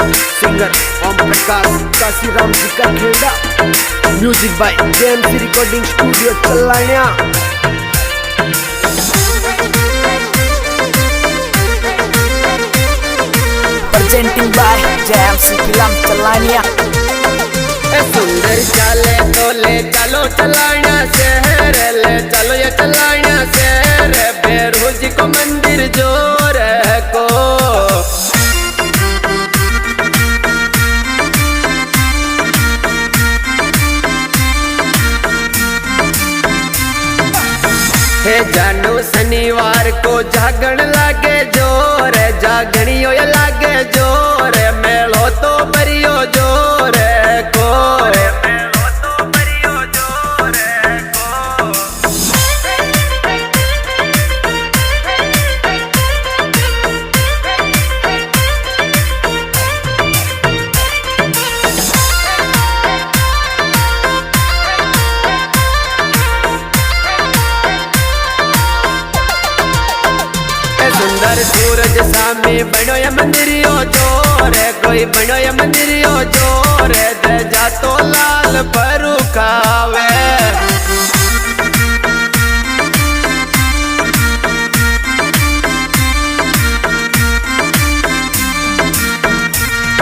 Singer Om Prakash Kashiram ji का खेड़ा। Music by JMC recording studio चलाया। प्रेजेंटिंग बाय जेएमसी फिल्म चलानिया। सुंदर चाले तो ले चलो चलाना शहर, ले चलो ये चलाना शहर। बेरोजी को मंदिर जोर को हे जानू शनिवार को जागण लागे जोर, जागणियो लागे जोर। मेलो तो बरियो जोर को सुंदर सूरज सामी बनो ये मंदिरियो जोर, कोई बनो ये मंदिरियो जोर। दे जा तो लाल परू खावे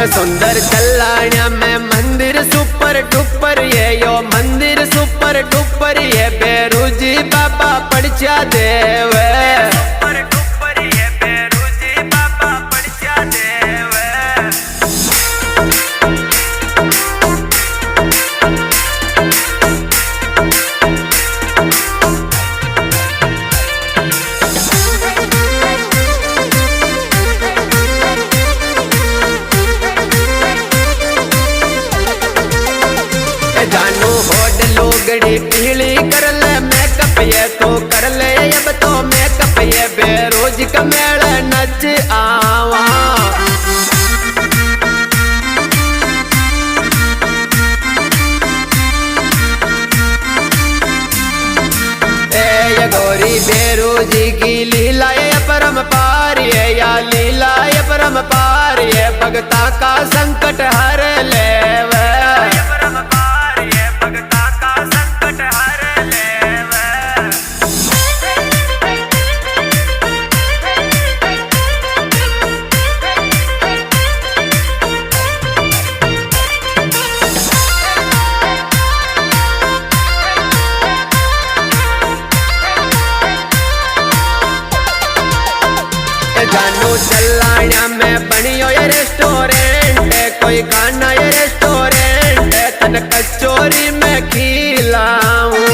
सुंदर कल्याण में मंदिर सुपर डुपर ये यो मंदिर सुपर डुपर ये। बेरोजी बाबा पड़चा देव लोगड़ी पीली कर ले मेकअप ये तो कर ले अब तो मेकअप ये। बेरोज का मेल नच आवा ये गौरी बेरोजी की लीला ये परम पार ये, या लीला ये परम पार ये। भगता का संकट हर ले जानू चलाना में बनियो ये रेस्टोरेंट, कोई खाना ये रेस्टोरेंट। तन कचोरी में खिलाऊं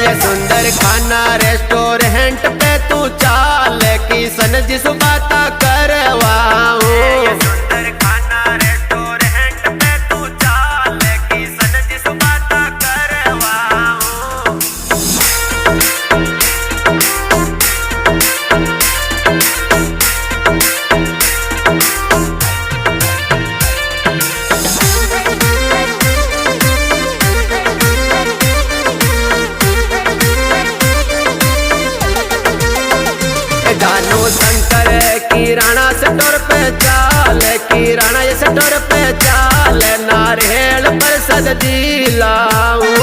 ये सुंदर खाना रेस्टोरेंट पे तू चाल की सन जिस बात करवाऊं। जानू शंकर की राणा स्टोर पे चाल, की राणा ये स्टोर पे चाल। नारियल प्रसाद दिलाऊं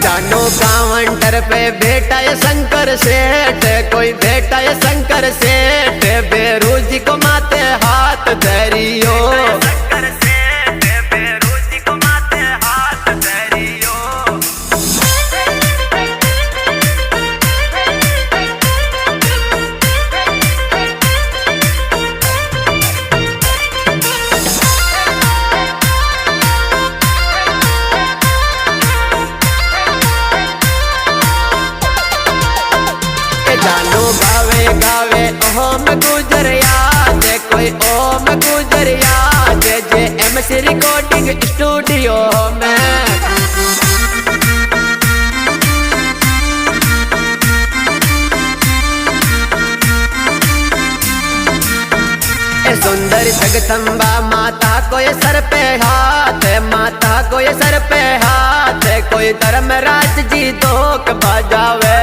जानू काउंटर पे बेटा ये शंकर सेठ, कोई बेटा ये शंकर सेठ। बेरोजी को माथे हाथ धरियो गावे गावे ओम गुजरिया जे, कोई ओम गुजरिया जे। जेएमसी रिकॉर्डिंग स्टूडियो में सुंदर जगदम्बा माता को ये सर पे हाथ, माता को ये सर पे हाथ, कोई धर्मराज जी धोक बजावे।